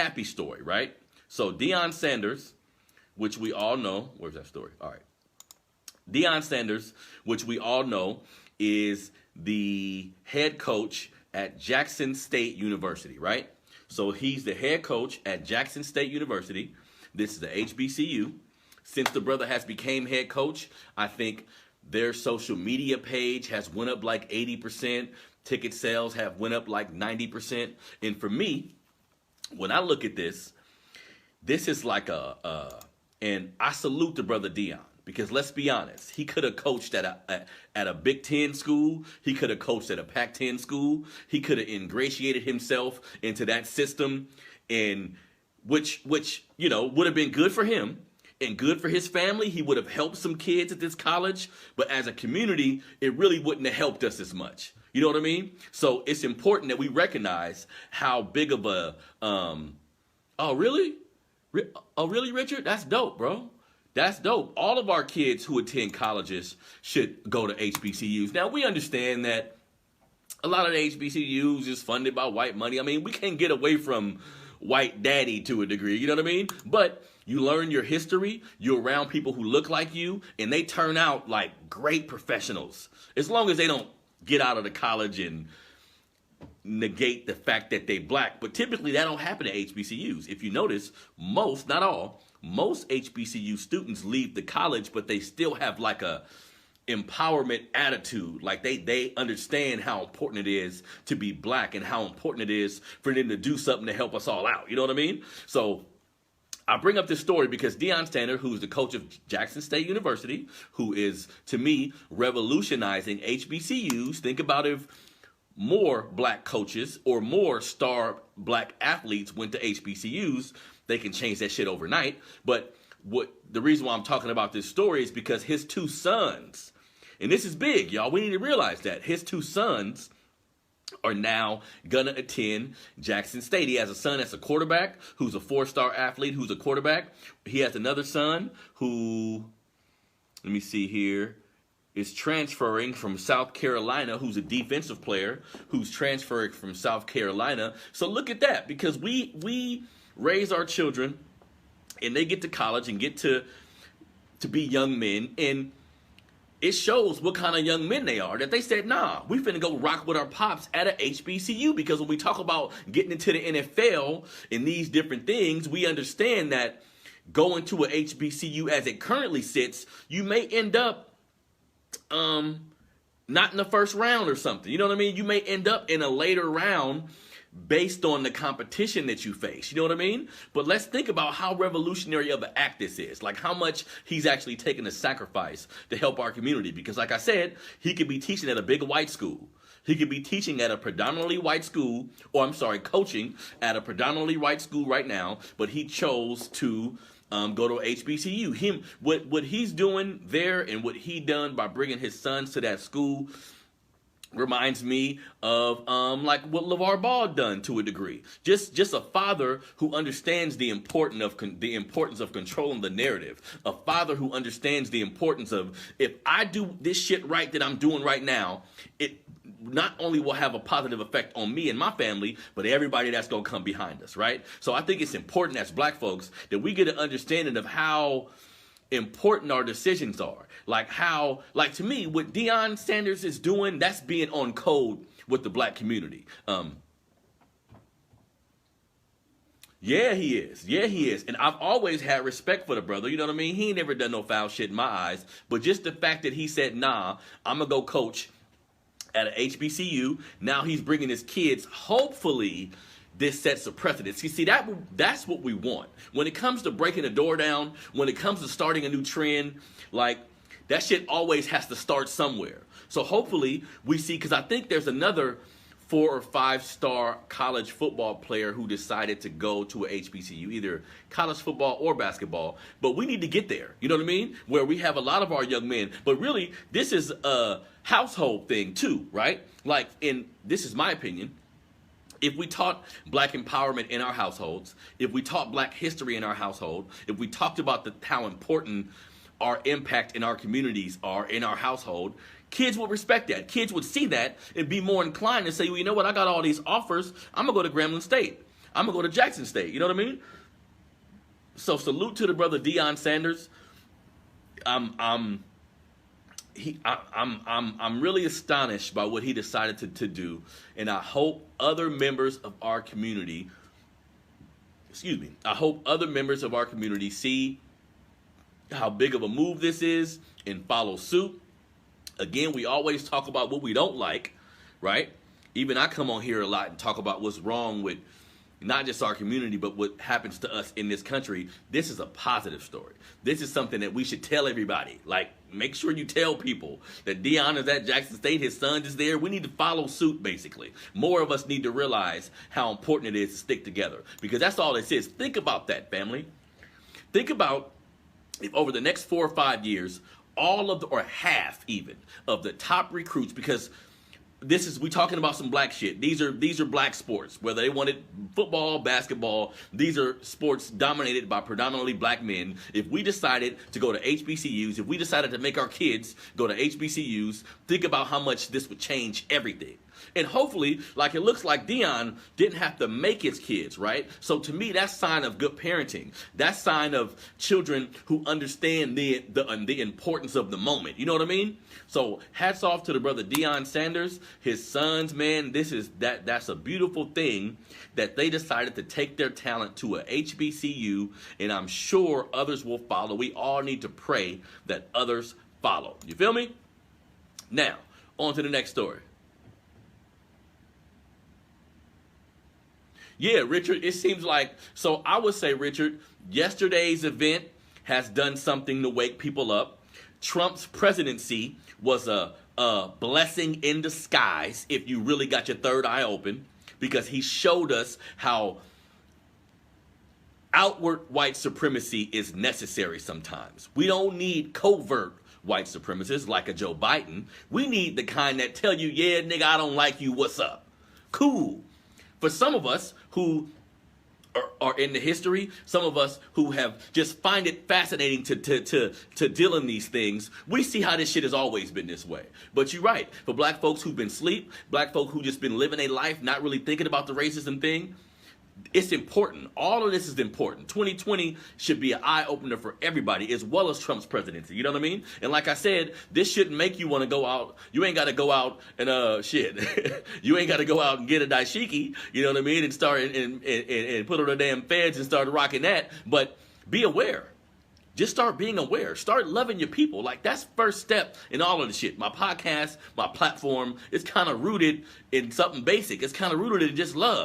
happy story, right? So Deion Sanders, which we all know, where's that story? All right. Deion Sanders, which we all know, is the head coach at Jackson State University, right? So he's the head coach at Jackson State University. This is the HBCU. Since the brother has became head coach, I think their social media page has went up like 80%. Ticket sales have went up like 90%. And for me, when I look at this, this is like and I salute the brother Deion. Because let's be honest, he could have coached at a Big Ten school. He could have coached at a Pac-10 school. He could have ingratiated himself into that system, and which would have been good for him and good for his family. He would have helped some kids at this college, but as a community, it really wouldn't have helped us as much. You know what I mean? So it's important that we recognize how big of a oh really, Richard? That's dope, bro. That's dope. All of our kids who attend colleges should go to HBCUs. Now, we understand that a lot of the HBCUs is funded by white money. I mean, we can't get away from white daddy to a degree, you know what I mean? But you learn your history, you're around people who look like you, and they turn out like great professionals. As long as they don't get out of the college and negate the fact that they black. But typically that don't happen at HBCUs. If you notice, most, not all, most HBCU students leave the college, but they still have like a empowerment attitude. Like they understand how important it is to be black and how important it is for them to do something to help us all out. You know what I mean? So I bring up this story because Deion Sanders, who's the coach of Jackson State University, who is, to me, revolutionizing HBCUs. Think about if more black coaches or more star black athletes went to HBCUs, they can change that shit overnight. But the reason why I'm talking about this story is because his two sons, and this is big, y'all, we need to realize that his two sons are now gonna attend Jackson State. He has a son that's a quarterback, who's a 4-star athlete, who's a quarterback. He has another son who, let me see here, is transferring from South Carolina, who's a defensive player, who's transferring from South Carolina. So look at that, because we raise our children and they get to college and get to be young men, and it shows what kind of young men they are, that they said, nah, we finna go rock with our pops at a HBCU. Because when we talk about getting into the NFL and these different things, we understand that going to a HBCU as it currently sits, you may end up not in the first round or something. You know what I mean? You may end up in a later round based on the competition that you face. You know what I mean? But let's think about how revolutionary of an act this is. Like how much he's actually taken a sacrifice to help our community. Because like I said, he could be teaching at a big white school. He could be teaching at a predominantly white school, or I'm sorry, coaching at a predominantly white school right now, but he chose to go to HBCU. What he's doing there and what he done by bringing his sons to that school reminds me of like what LeVar Ball done to a degree. Just a father who understands the importance of controlling the narrative. A father who understands the importance of, if I do this shit right that I'm doing right now, it not only will have a positive effect on me and my family, but everybody that's going to come behind us, right? So I think it's important as black folks that we get an understanding of how important our decisions are. Like to me, what Deion Sanders is doing, that's being on code with the black community. Yeah, he is. Yeah, he is. And I've always had respect for the brother. You know what I mean? He ain't never done no foul shit in my eyes. But just the fact that he said, nah, I'm going to go coach at an HBCU. Now he's bringing his kids. Hopefully, this sets a precedent. You see, that's what we want. When it comes to breaking a door down, when it comes to starting a new trend, like, that shit always has to start somewhere. So hopefully we see, because I think there's another 4 or 5-star college football player who decided to go to a HBCU, either college football or basketball. But we need to get there, you know what I mean? Where we have a lot of our young men. But really, this is a household thing too, right? Like, this is my opinion. If we taught black empowerment in our households, if we taught black history in our household, if we talked about how important our impact in our communities are in our household, kids would respect that. Kids would see that and be more inclined to say, well, you know what, I got all these offers, I'm going to go to Grambling State. I'm going to go to Jackson State. You know what I mean? So salute to the brother Deion Sanders. I'm really astonished by what he decided to do, and I hope other members of our community, see how big of a move this is and follow suit. Again, we always talk about what we don't like, right? Even I come on here a lot and talk about what's wrong with not just our community, but what happens to us in this country. This is a positive story. This is something that we should tell everybody. Like, make sure you tell people that Deion is at Jackson State, his son is there. We need to follow suit, basically. More of us need to realize how important it is to stick together, because that's all this is. Think about that, family. Think about if over the next 4 or 5 years, all of the, or half even, of the top recruits, because we talking about some black shit. These are black sports, whether they wanted football, basketball. These are sports dominated by predominantly black men. If we decided to go to HBCUs, if we decided to make our kids go to HBCUs, think about how much this would change everything. And hopefully, like it looks like Deion didn't have to make his kids, right? So to me, that's sign of good parenting. That's sign of children who understand the importance of the moment. You know what I mean? So hats off to the brother Deion Sanders, his sons, man. That's a beautiful thing that they decided to take their talent to a HBCU, and I'm sure others will follow. We all need to pray that others follow. You feel me? Now, on to the next story. Yeah, Richard, it seems like, so I would say, Richard, yesterday's event has done something to wake people up. Trump's presidency was a blessing in disguise, if you really got your third eye open, because he showed us how outward white supremacy is necessary sometimes. We don't need covert white supremacists like a Joe Biden. We need the kind that tell you, yeah, nigga, I don't like you, what's up? Cool. For some of us who are in the history, some of us who have just find it fascinating to deal in these things, we see how this shit has always been this way. But you're right. For black folks who've been asleep, black folk who just been living a life, not really thinking about the racism thing, it's important. All of this is important. 2020 should be an eye-opener for everybody, as well as Trump's presidency. You know what I mean? And like I said, this shouldn't make you want to go out. You ain't got to go out and, shit. You ain't got to go out and get a dashiki, you know what I mean, and start and put on the damn feds and start rocking that. But be aware. Just start being aware. Start loving your people. Like, that's first step in all of the shit. My podcast, my platform, it's kind of rooted in something basic. It's kind of rooted in just love.